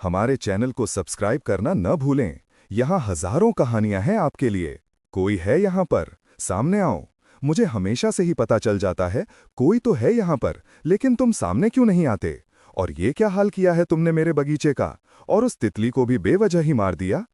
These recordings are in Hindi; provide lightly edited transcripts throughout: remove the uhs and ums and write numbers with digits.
हमारे चैनल को सब्सक्राइब करना न भूलें। यहाँ हजारों कहानियां हैं आपके लिए। कोई है यहाँ पर? सामने आओ। मुझे हमेशा से ही पता चल जाता है कोई तो है यहाँ पर, लेकिन तुम सामने क्यों नहीं आते? और ये क्या हाल किया है तुमने मेरे बगीचे का? और उस तितली को भी बेवजह ही मार दिया।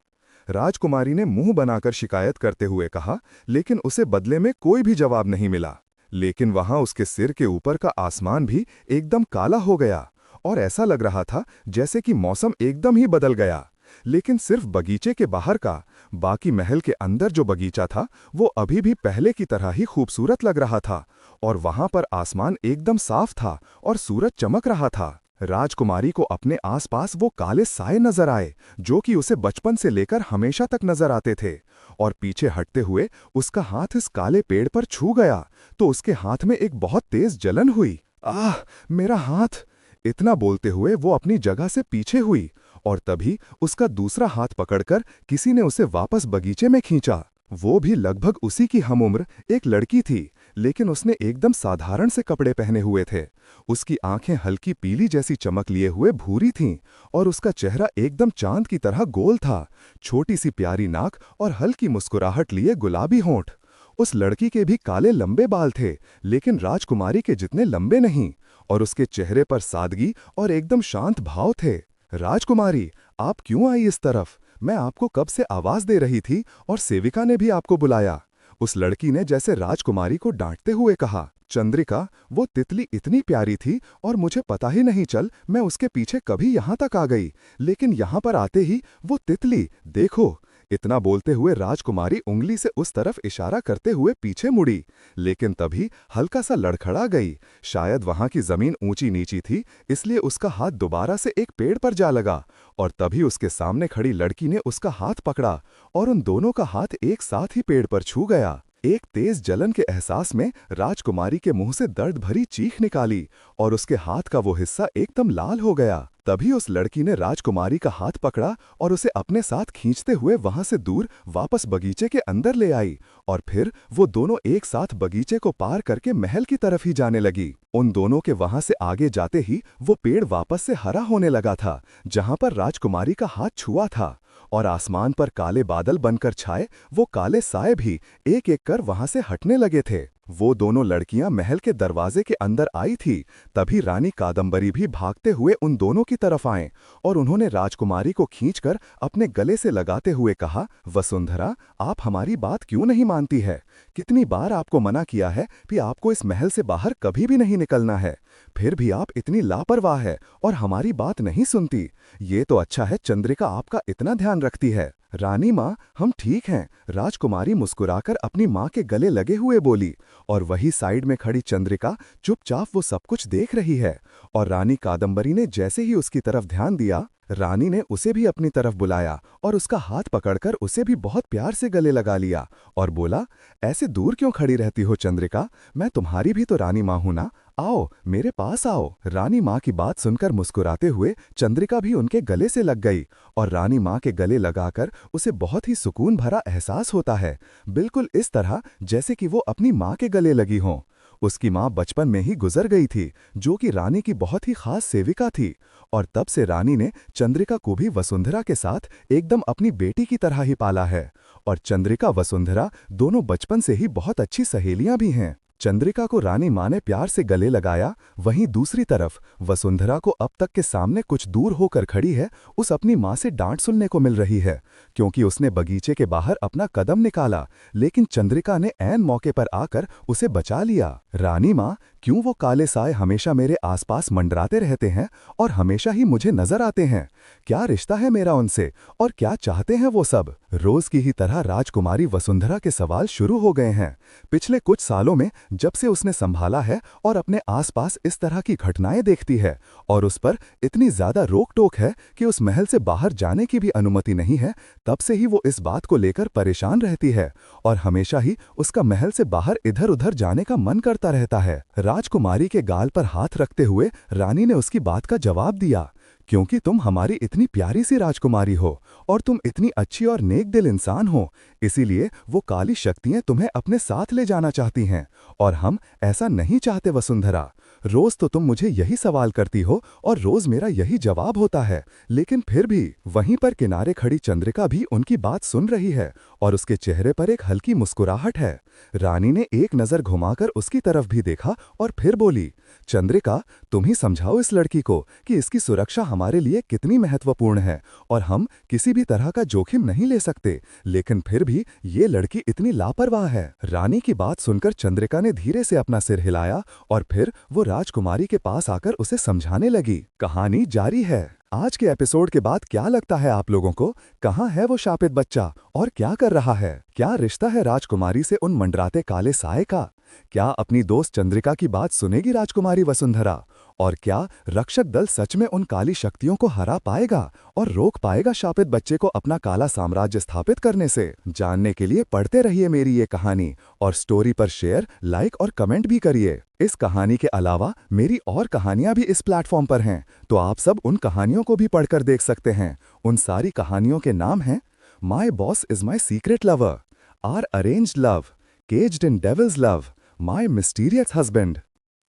राजकुमारी ने मुंह बनाकर शिकायत करते हुए कहा, लेकिन उसे बदले में कोई भी जवाब नहीं मिला। लेकिन वहां उसके सिर के ऊपर का आसमान भी एकदम काला हो गया और ऐसा लग रहा था जैसे कि मौसम एकदम ही बदल गया। लेकिन सिर्फ बगीचे के बाहर का, बाकी महल के अंदर जो बगीचा था वो अभी भी पहले की तरह ही खूबसूरत लग रहा था और वहां पर आसमान एकदम साफ था और सूरज चमक रहा था। राजकुमारी को अपने आसपास वो काले साए नजर आए जो कि उसे बचपन से लेकर हमेशा तक नजर आते थे। और पीछे हटते हुए उसका हाथ इस काले पेड़ पर छू गया तो उसके हाथ में एक बहुत तेज जलन हुई। आह, मेरा हाथ! इतना बोलते हुए वो अपनी जगह से पीछे हुई और तभी उसका दूसरा हाथ पकड़कर किसी ने उसे वापस बगीचे में खींचा। वो भी लगभग उसी की हमउम्र एक लड़की थी, लेकिन उसने एकदम साधारण से कपड़े पहने हुए थे। उसकी आंखें हल्की पीली जैसी चमक लिए हुए भूरी थीं और उसका चेहरा एकदम चांद की तरह गोल था। छोटी सी प्यारी नाक और हल्की मुस्कुराहट लिए गुलाबी होंठ। उस लड़की के भी काले लंबे बाल थे, लेकिन राजकुमारी के जितने लंबे नहीं, और उसके चेहरे पर सादगी और एकदम शांत भाव थे। राजकुमारी, आप क्यों आई इस तरफ? मैं आपको कब से आवाज दे रही थी और सेविका ने भी आपको बुलाया। उस लड़की ने जैसे राजकुमारी को डांटते हुए कहा। चंद्रिका, वो तितली इतनी प्यारी थी और मुझे पता ही नहीं चल मैं उसके पीछे कभी यहाँ तक आ गई, लेकिन यहाँ पर आते ही वो तितली, देखो। इतना बोलते हुए राजकुमारी उंगली से उस तरफ इशारा करते हुए पीछे मुड़ी, लेकिन तभी हल्का सा लड़खड़ा गई। शायद वहां की जमीन ऊंची नीची थी, इसलिए उसका हाथ दोबारा से एक पेड़ पर जा लगा और तभी उसके सामने खड़ी लड़की ने उसका हाथ पकड़ा और उन दोनों का हाथ एक साथ ही पेड़ पर छू गया। एक तेज जलन के एहसास में राजकुमारी के मुंह से दर्द भरी चीख निकाली और उसके हाथ का वो हिस्सा एकदम लाल हो गया। तभी उस लड़की ने राजकुमारी का हाथ पकड़ा और उसे अपने साथ खींचते हुए वहां से दूर वापस बगीचे के अंदर ले आई और फिर वो दोनों एक साथ बगीचे को पार करके महल की तरफ ही जाने लगी। उन दोनों के वहां से आगे जाते ही वो पेड़ वापस से हरा होने लगा था जहां पर राजकुमारी का हाथ छुआ था, और आसमान पर काले बादल बनकर छाए वो काले साए भी एक एक कर वहां से हटने लगे थे। वो दोनों लड़कियां महल के दरवाजे के अंदर आई थी, तभी रानी कादम्बरी भी भागते हुए उन दोनों की तरफ आए और उन्होंने राजकुमारी को खींचकर अपने गले से लगाते हुए कहा, वसुंधरा, आप हमारी बात क्यों नहीं मानती है? कितनी बार आपको मना किया है कि आपको इस महल से बाहर कभी भी नहीं निकलना है, फिर भी आप इतनी लापरवाह है और हमारी बात नहीं सुनती। ये तो अच्छा है चंद्रिका आपका इतना ध्यान रखती है। रानी माँ, हम ठीक हैं, राजकुमारी मुस्कुराकर अपनी माँ के गले लगे हुए बोली, और वही साइड में खड़ी चंद्रिका चुपचाप वो सब कुछ देख रही है। और रानी कादम्बरी ने जैसे ही उसकी तरफ ध्यान दिया, रानी ने उसे भी अपनी तरफ बुलाया और उसका हाथ पकड़कर उसे भी बहुत प्यार से गले लगा लिया और बोला, ऐसे दूर क्यों खड़ी रहती हो चंद्रिका? मैं तुम्हारी भी तो रानी माँ हूं ना, आओ मेरे पास आओ। रानी माँ की बात सुनकर मुस्कुराते हुए चंद्रिका भी उनके गले से लग गई और रानी माँ के गले लगाकर उसे बहुत ही सुकून भरा एहसास होता है, बिल्कुल इस तरह जैसे कि वो अपनी माँ के गले लगी हों। उसकी माँ बचपन में ही गुजर गई थी, जो कि रानी की बहुत ही खास सेविका थी, और तब से रानी ने चंद्रिका को भी वसुंधरा के साथ एकदम अपनी बेटी की तरह ही पाला है। और चंद्रिका वसुंधरा दोनों बचपन से ही बहुत अच्छी सहेलियां भी हैं। चंद्रिका को रानी माँ ने प्यार से गले लगाया, वहीं दूसरी तरफ वसुंधरा को अब तक के सामने कुछ दूर होकर खड़ी है उस अपनी माँ से डांट सुनने को मिल रही है, क्योंकि उसने बगीचे के बाहर अपना कदम निकाला, लेकिन चंद्रिका ने ऐन मौके पर आकर उसे बचा लिया। रानी माँ, क्यों वो काले साए हमेशा मेरे आसपास मंडराते रहते हैं और हमेशा ही मुझे नजर आते हैं? क्या रिश्ता है मेरा उनसे और क्या चाहते हैं वो सब? रोज की ही तरह राजकुमारी वसुंधरा के सवाल शुरू हो गए हैं। पिछले कुछ सालों में जब से उसने संभाला है और अपने आसपास इस तरह की घटनाएं देखती है और उस पर इतनी ज्यादा रोक टोक है कि उस महल से बाहर जाने की भी अनुमति नहीं है, तब से ही वो इस बात को लेकर परेशान रहती है और हमेशा ही उसका महल से बाहर इधर उधर जाने का मन करता रहता है। राजकुमारी के गाल पर हाथ रखते हुए रानी ने उसकी बात का जवाब दिया, क्योंकि तुम हमारी इतनी प्यारी सी राजकुमारी हो और तुम इतनी अच्छी और नेक दिल इंसान हो, इसीलिए वो काली शक्तियां तुम्हें अपने साथ ले जाना चाहती हैं और हम ऐसा नहीं चाहते वसुंधरा। रोज तो तुम मुझे यही सवाल करती हो और रोज मेरा यही जवाब होता है, लेकिन फिर भी। वहीं पर किनारे खड़ी चंद्रिका भी उनकी बात सुन रही है और उसके चेहरे पर एक हल्की मुस्कुराहट है। रानी ने एक नजर घुमाकर उसकी तरफ भी देखा और फिर बोली, चंद्रिका, तुम ही समझाओ इस लड़की को कि इसकी सुरक्षा हमारे लिए कितनी महत्वपूर्ण है और हम किसी भी तरह का जोखिम नहीं ले सकते, लेकिन फिर भी ये लड़की इतनी लापरवाह है। रानी की बात सुनकर चंद्रिका ने धीरे से अपना सिर हिलाया और फिर वो राजकुमारी के पास आकर उसे समझाने लगी। कहानी जारी है। आज के एपिसोड के बाद क्या लगता है आप लोगों को? कहाँ है वो शापित बच्चा और क्या कर रहा है? क्या रिश्ता है राजकुमारी से उन मंडराते काले साए का? क्या अपनी दोस्त चंद्रिका की बात सुनेगी राजकुमारी वसुंधरा? और क्या रक्षक दल सच में उन काली शक्तियों को हरा पाएगा और रोक पाएगा शापित बच्चे को अपना काला साम्राज्य स्थापित करने से? जानने के लिए पढ़ते रहिए मेरी ये कहानी और स्टोरी पर शेयर, लाइक और कमेंट भी करिए। इस कहानी के अलावा मेरी और कहानियां भी इस प्लेटफॉर्म पर हैं, तो आप सब उन कहानियों को भी पढ़कर देख सकते हैं। उन सारी कहानियों के नाम हैं my boss is my secret lover, or arranged love, caged in devil's love, my mysterious husband.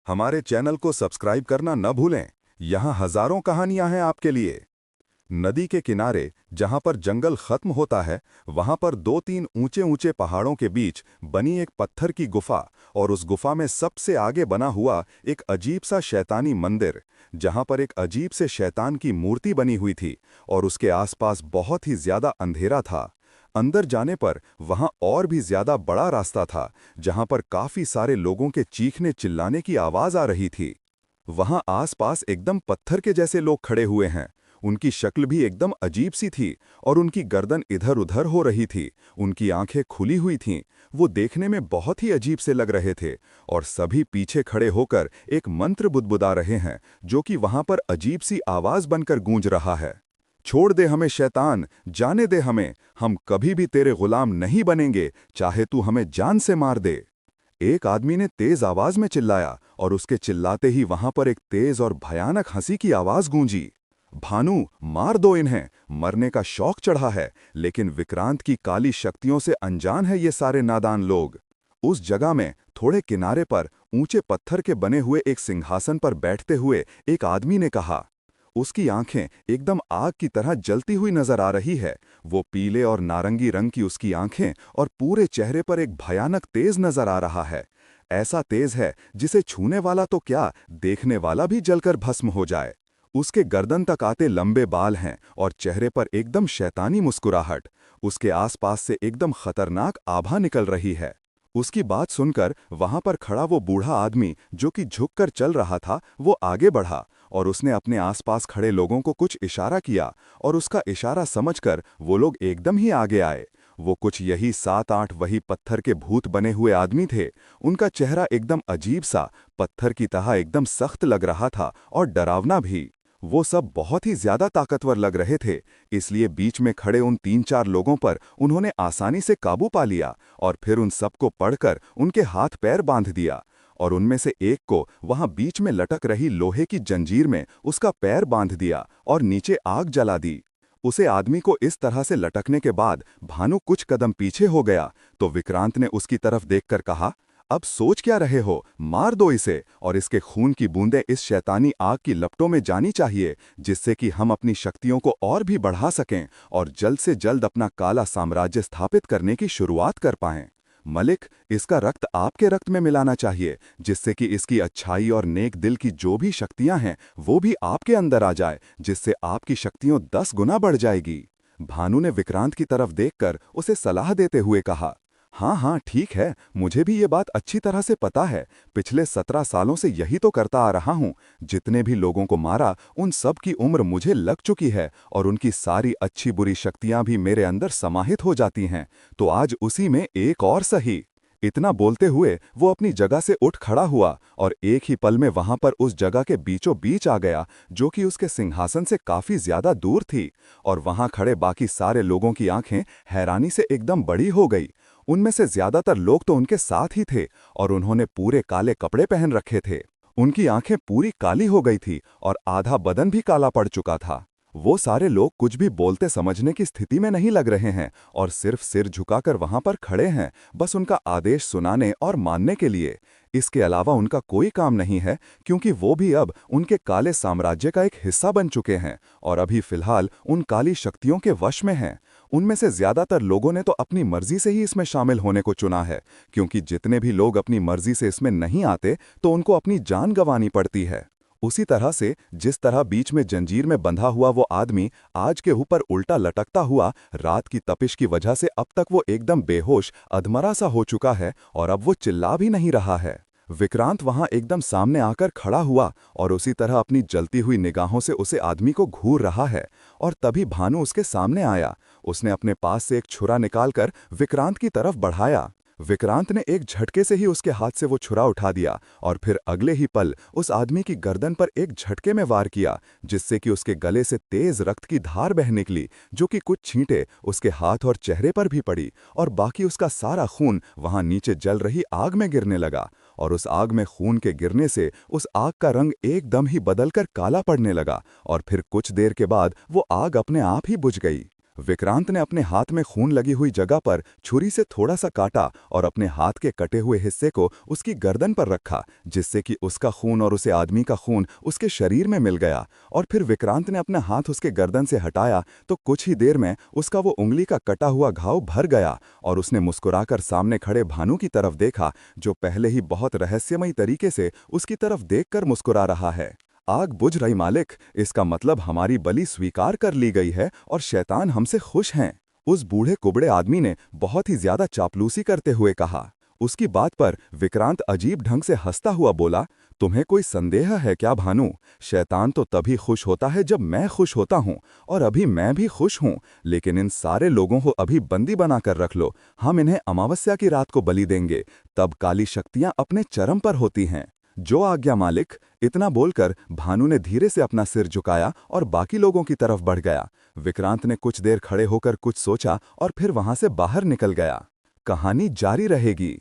हमारे चैनल को सब्सक्राइब करना न भूलें, यहाँ हजारों कहानियां हैं आपके लिए। नदी के किनारे जहां पर जंगल खत्म होता है, वहां पर 2-3 ऊंचे ऊंचे पहाड़ों के बीच बनी एक पत्थर की गुफा और उस गुफा में सबसे आगे बना हुआ एक अजीब सा शैतानी मंदिर, जहां पर एक अजीब से शैतान की मूर्ति बनी हुई थी और उसके आसपास बहुत ही ज्यादा अंधेरा था। अंदर जाने पर वहां और भी ज्यादा बड़ा रास्ता था, जहां पर काफी सारे लोगों के चीखने चिल्लाने की आवाज आ रही थी। वहां आसपास एकदम पत्थर के जैसे लोग खड़े हुए हैं। उनकी शक्ल भी एकदम अजीब सी थी और उनकी गर्दन इधर उधर हो रही थी। उनकी आंखें खुली हुई थीं। वो देखने में बहुत ही अजीब से लग रहे थे और सभी पीछे खड़े होकर एक मंत्र बुदबुदा रहे हैं, जो कि वहां पर अजीब सी आवाज बनकर गूंज रहा है। छोड़ दे हमें शैतान, जाने दे हमें, हम कभी भी तेरे गुलाम नहीं बनेंगे, चाहे तू हमें जान से मार दे। एक आदमी ने तेज आवाज में चिल्लाया और उसके चिल्लाते ही वहां पर एक तेज और भयानक हंसी की आवाज गूंजी। भानु, मार दो इन्हें, मरने का शौक चढ़ा है, लेकिन विक्रांत की काली शक्तियों से अनजान है ये सारे नादान लोग। उस जगह में थोड़े किनारे पर ऊंचे पत्थर के बने हुए एक सिंहासन पर बैठते हुए एक आदमी ने कहा। उसकी आंखें एकदम आग की तरह जलती हुई नजर आ रही है। वो पीले और नारंगी रंग की उसकी आंखें और पूरे चेहरे पर एक भयानक तेज नजर आ रहा है। ऐसा तेज है जिसे छूने वाला तो क्या, देखने वाला भी जलकर भस्म हो जाए। उसके गर्दन तक आते लंबे बाल हैं और चेहरे पर एकदम शैतानी मुस्कुराहट। उसके आसपास से एकदम खतरनाक आभा निकल रही है। उसकी बात सुनकर वहां पर खड़ा वो बूढ़ा आदमी, जो कि झुककर चल रहा था, वो आगे बढ़ा और उसने अपने आसपास खड़े लोगों को कुछ इशारा किया और उसका इशारा समझकर वो लोग एकदम ही आगे आए। वो कुछ यही 7-8 वही पत्थर के भूत बने हुए आदमी थे। उनका चेहरा एकदम अजीब सा, पत्थर की तरह एकदम सख्त लग रहा था और डरावना भी। वो सब बहुत ही ज्यादा ताकतवर लग रहे थे, इसलिए बीच में खड़े उन 3-4 लोगों पर उन्होंने आसानी से काबू पा लिया और फिर उन सबको पढ़कर उनके हाथ पैर बांध दिया और उनमें से एक को वहां बीच में लटक रही लोहे की जंजीर में उसका पैर बांध दिया और नीचे आग जला दी। उसे आदमी को इस तरह से लटकने के बाद भानु कुछ कदम पीछे हो गया तो विक्रांत ने उसकी तरफ देखकर कहा, अब सोच क्या रहे हो, मार दो इसे और इसके खून की बूंदें इस शैतानी आग की लपटों में जानी चाहिए, जिससे कि हम अपनी शक्तियों को और भी बढ़ा सकें और जल्द से जल्द अपना काला साम्राज्य स्थापित करने की शुरुआत कर पाएं। मलिक, इसका रक्त आपके रक्त में मिलाना चाहिए, जिससे कि इसकी अच्छाई और नेक दिल की जो भी शक्तियां हैं वो भी आपके अंदर आ जाए, जिससे आपकी शक्तियों 10 गुना बढ़ जाएगी। भानु ने विक्रांत की तरफ देखकर उसे सलाह देते हुए कहा, हाँ हाँ ठीक है, मुझे भी ये बात अच्छी तरह से पता है। पिछले 17 सालों से यही तो करता आ रहा हूँ। जितने भी लोगों को मारा उन सब की उम्र मुझे लग चुकी है और उनकी सारी अच्छी बुरी शक्तियां भी मेरे अंदर समाहित हो जाती हैं, तो आज उसी में एक और सही। इतना बोलते हुए वो अपनी जगह से उठ खड़ा हुआ और एक ही पल में वहां पर उस जगह के बीचों बीच आ गया, जो कि उसके सिंहासन से काफी ज्यादा दूर थी। और वहां खड़े बाकी सारे लोगों की आंखें हैरानी से एकदम बड़ी हो गई। उनमें से ज्यादातर लोग तो उनके साथ ही थे और उन्होंने पूरे काले कपड़े पहन रखे थे। उनकी आंखें पूरी काली हो गई थी और आधा बदन भी काला पड़ चुका था। वो सारे लोग कुछ भी बोलते समझने की स्थिति में नहीं लग रहे हैं और सिर्फ सिर झुकाकर वहां पर खड़े हैं, बस उनका आदेश सुनाने और मानने के लिए। इसके अलावा उनका कोई काम नहीं है, क्योंकि वो भी अब उनके काले साम्राज्य का एक हिस्सा बन चुके हैं और अभी फिलहाल उन काली शक्तियों के वश में हैं। उनमें से ज्यादातर लोगों ने तो अपनी मर्जी से ही इसमें शामिल होने को चुना है, क्योंकि जितने भी लोग अपनी मर्जी से इसमें नहीं आते तो उनको अपनी जान गंवानी पड़ती है। उसी तरह से जिस तरह बीच में जंजीर में बंधा हुआ वो आदमी आज के ऊपर उल्टा लटकता हुआ रात की तपिश की वजह से अब तक वो एकदम बेहोश अधमरा सा हो चुका है और अब वो चिल्ला भी नहीं रहा है। विक्रांत वहां एकदम सामने आकर खड़ा हुआ और उसी तरह अपनी जलती हुई निगाहों से उसे आदमी को घूर रहा है। और तभी भानु उसके सामने आया। उसने अपने पास से एक छुरा निकालकर विक्रांत की तरफ बढ़ाया। विक्रांत ने एक झटके से ही उसके हाथ से वो छुरा उठा दिया और फिर अगले ही पल उस आदमी की गर्दन पर एक झटके में वार किया, जिससे कि उसके गले से तेज रक्त की धार बह निकली, जो कि कुछ छींटे उसके हाथ और चेहरे पर भी पड़ी और बाकी उसका सारा खून वहां नीचे जल रही आग में गिरने लगा। और उस आग में खून के गिरने से उस आग का रंग एकदम ही बदलकर काला पड़ने लगा और फिर कुछ देर के बाद वो आग अपने आप ही बुझ गई। विक्रांत ने अपने हाथ में खून लगी हुई जगह पर छुरी से थोड़ा सा काटा और अपने हाथ के कटे हुए हिस्से को उसकी गर्दन पर रखा, जिससे कि उसका खून और उसे आदमी का खून उसके शरीर में मिल गया। और फिर विक्रांत ने अपना हाथ उसके गर्दन से हटाया तो कुछ ही देर में उसका वो उंगली का कटा हुआ घाव भर गया और उसने मुस्कुराकर सामने खड़े भानु की तरफ देखा, जो पहले ही बहुत रहस्यमयी तरीके से उसकी तरफ देखकर मुस्कुरा रहा है। आग बुझ रही मालिक, इसका मतलब हमारी बलि स्वीकार कर ली गई है और शैतान हमसे खुश हैं। उस बूढ़े कुबड़े आदमी ने बहुत ही ज्यादा चापलूसी करते हुए कहा। उसकी बात पर विक्रांत अजीब ढंग से हंसता हुआ बोला, तुम्हें कोई संदेह है क्या भानु? शैतान तो तभी खुश होता है जब मैं खुश होता हूँ, और अभी मैं भी खुश हूँ। लेकिन इन सारे लोगों को अभी बंदी बनाकर रख लो, हम इन्हें अमावस्या की रात को बलि देंगे, तब काली शक्तियां अपने चरम पर होती हैं। जो आज्ञा मालिक। इतना बोलकर भानु ने धीरे से अपना सिर झुकाया और बाकी लोगों की तरफ बढ़ गया। विक्रांत ने कुछ देर खड़े होकर कुछ सोचा और फिर वहां से बाहर निकल गया। कहानी जारी रहेगी।